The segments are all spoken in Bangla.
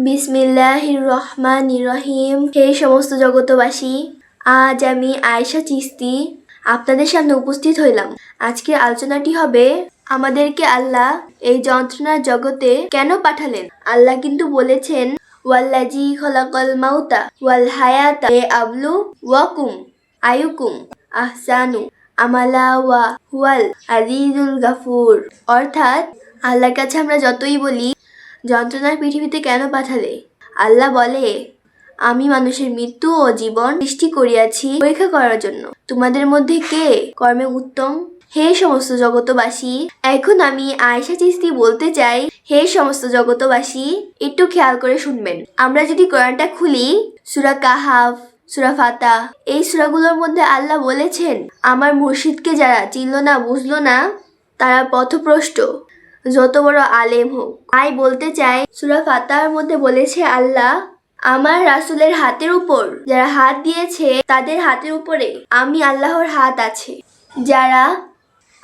বিসমিল্লাহির রহমানির রহিম। হে সমস্ত জগতবাসী, আজ আমি আয়েশা চিস্তি আপনাদের সামনে উপস্থিত হইলাম। আজকের আলোচনাটি হবে আমাদেরকে আল্লাহ এই যন্ত্রণার জগতে কেন পাঠালেন। আল্লাহ কিন্তু বলেছেন, ওয়াল্লাজি খলাকাল মাউতা ওয়াল হায়াতা লিয়াবলুওয়াকুম আইয়ুকুম আহসানু আমালা ওয়া হুয়াল আজিজুল গাফুর। অর্থাৎ আল্লাহর কাছে আমরা যতই বলি যন্ত্রণার পৃথিবীতে কেন পাঠালে, আল্লাহ বলে, আমি মানুষের মৃত্যু ও জীবন সৃষ্টি করিয়াছি পরীক্ষা করার জন্য। তোমাদের মধ্যে কে কর্মে উত্তম? হে সমস্ত জগতবাসী, এখন আমি আয়েশা চিস্তি বলতে চাই, হে সমস্ত জগতবাসী একটু খেয়াল করে শুনবেন। আমরা যদি কোরআনটা খুলি, সূরা কাহাফ, সূরা ফাতা, এই সূরাগুলোর মধ্যে আল্লাহ বলেছেন, আমার মুর্শিদকে যারা চিনল না বুঝলো না তারা পথভ্রষ্ট, যত বড় আলেম হোক। তাই বলতে চাই, সূরা ফাতার মধ্যে বলেছে আল্লাহ, আমার রাসূলের হাতের উপর যারা হাত দিয়েছে তাদের হাতের উপরে আমি আল্লাহর হাত আছে। যারা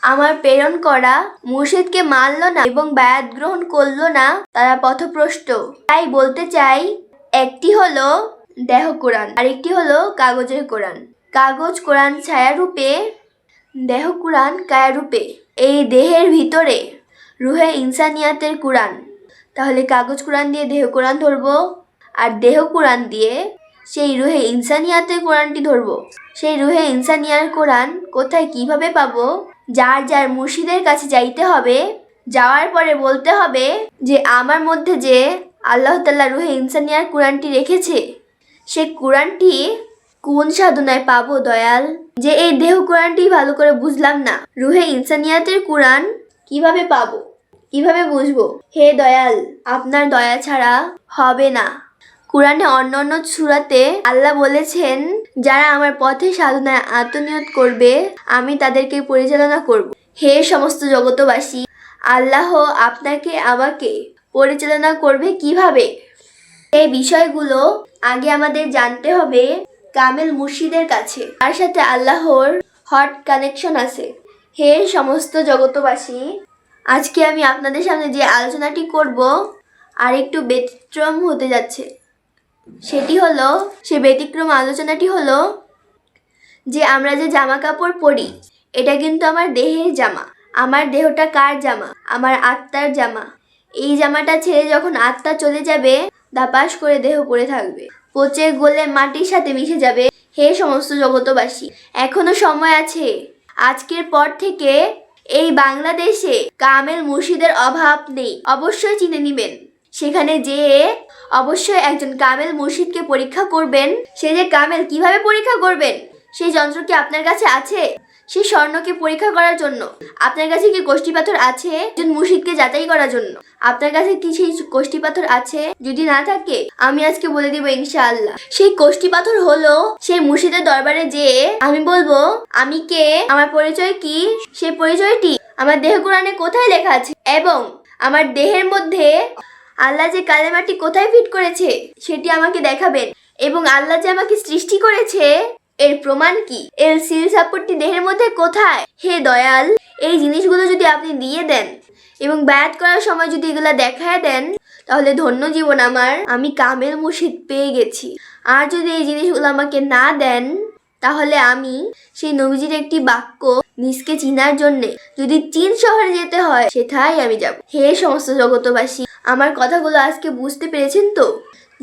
আমার প্রেরণ করা মুর্শিদকে মানল না এবং বায়াত গ্রহণ করলো না তারা পথভ্রষ্ট। তাই বলতে চাই, একটি হলো দেহ কোরআন, আরেকটি হলো কাগজের কোরআন। কাগজ কোরআন ছায়ারূপে, দেহ কোরআন কায়ারূপে। এই দেহের ভিতরে রুহে ইনসানিয়াতের কোরআন। তাহলে কাগজ কোরআন দিয়ে দেহ কোরআন ধরবো, আর দেহ কোরআন দিয়ে সেই রুহে ইনসানিয়াতের কোরআনটি ধরবো। সেই রুহে ইনসানিয়ার কোরআন কোথায় কিভাবে পাবো? যার যার মুর্শিদের কাছে যাইতে হবে, যাওয়ার পরে বলতে হবে যে আমার মধ্যে যে আল্লাহ তাআলা রুহে ইনসানিয়ার কোরআনটি রেখেছে, সে কোরআনটি কোন সাধনায় পাবো দয়াল? যে এই দেহ কোরআনটি ভালো করে বুঝলাম না, রুহে ইনসানিয়াতের কোরআন কিভাবে পাবো, কিভাবে বুঝবো? হে দয়াল, আপনার দয়া ছাড়া হবে না। কোরআনে অন্য অন্য সূরাতে আল্লাহ বলেছেন, যারা আমার পথে সাধনায় আত্মনিয়ত করবে আমি তাদেরকে পরিচালনা করব। হে সমস্ত জগতবাসী, আল্লাহ আপনাকে আমাকে পরিচালনা করবে কিভাবে? এই বিষয়গুলো আগে আমাদের জানতে হবে কামেল মুর্শিদের কাছে, তার সাথে আল্লাহর হট কানেকশন আছে। হে সমস্ত জগতবাসী, আজকে আমি আপনাদের সামনে যে আলোচনাটি করব আর একটু ব্যতিক্রম হতে যাচ্ছে। সেটি হলো, সে ব্যতিক্রম আলোচনাটি হলো যে আমরা যে জামা কাপড় পরি এটা কিন্তু আমার দেহের জামা। আমার দেহটা কার জামা? আমার আত্মার জামা। এই জামাটা ছেড়ে যখন আত্মা চলে যাবে, দাপাস করে দেহ পড়ে থাকবে, পচে গলে মাটির সাথে মিশে যাবে। হে সমস্ত জগতবাসী, এখনো সময় আছে। আজকের পর থেকে এই বাংলাদেশে কামেল মুর্শিদের অভাব নেই। অবশ্যই চিনে নিবেন, সেখানে যেয়ে অবশ্যই একজন কামেল মুর্শিদকে পরীক্ষা করবেন। সে যে কামেল কিভাবে পরীক্ষা করবেন? সেই যন্ত্র কি আপনার কাছে আছে? সেই স্বর্ণকে পরীক্ষা করার জন্য আপনার কাছে কি কোষ্ঠী পাথর আছে? একজন মুর্শিদকে যাচাই করার জন্য আপনার কাছে কি সেই কোষ্ঠী পাথর আছে? যদি না থাকে, আমি আজকে বলে দিব ইনশাআল্লাহ। সেই কোষ্ঠী পাথর হলো, সেই মুর্শিদের দরবারে যেয়ে আমি বলবো, আমি কে, আমার পরিচয় কি, সেই পরিচয়টি আমার দেহ কোরআনে কোথায় লেখা আছে, এবং আমার দেহের মধ্যে আল্লাহ যে কালেমাটি কোথায় ফিট করেছে সেটি আমাকে দেখাবেন, এবং আল্লাহ যে আমাকে সৃষ্টি করেছে এর প্রমাণ কি, এর সিল সাপোর্টটি দেহের মধ্যে কোথায়। হে দয়াল, এই জিনিসগুলো যদি আপনি দিয়ে দেন এবং বায়াত করার সময় যদি এগুলা দেখায় দেন, তাহলে ধন্য জীবন আমার, আমি কামেল মুর্শিদ পেয়ে গেছি। আর যদি এই জিনিসগুলো আমাকে না দেন, তাহলে আমি সেই নবীজির একটি বাক্য নিজকে চিনার জন্যে যদি চীন শহরে যেতে হয় সেটাই আমি যাব। হে সমস্ত জগতবাসী, আমার কথাগুলো আজকে বুঝতে পেরেছেন তো?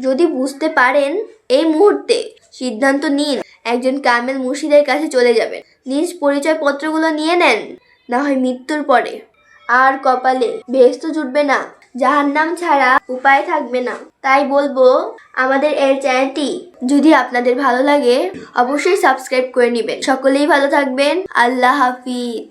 যদি বুঝতে পারেন, এই মুহূর্তে সিদ্ধান্ত নিন, একজন কামেল মুর্শিদের কাছে চলে যাবেন। নিজ পরিচয় পত্রগুলো নিয়ে নেন, না হয় মৃত্যুর পরে আর কপালে বেহেশত জুটবে না, জাহান্নাম ছাড়া উপায় থাকবে না। তাই বলবো, আমাদের এই চ্যানেলটি যদি আপনাদের ভালো লাগে অবশ্যই সাবস্ক্রাইব করে নেবেন। সকলেই ভালো থাকবেন। আল্লাহ হাফিজ।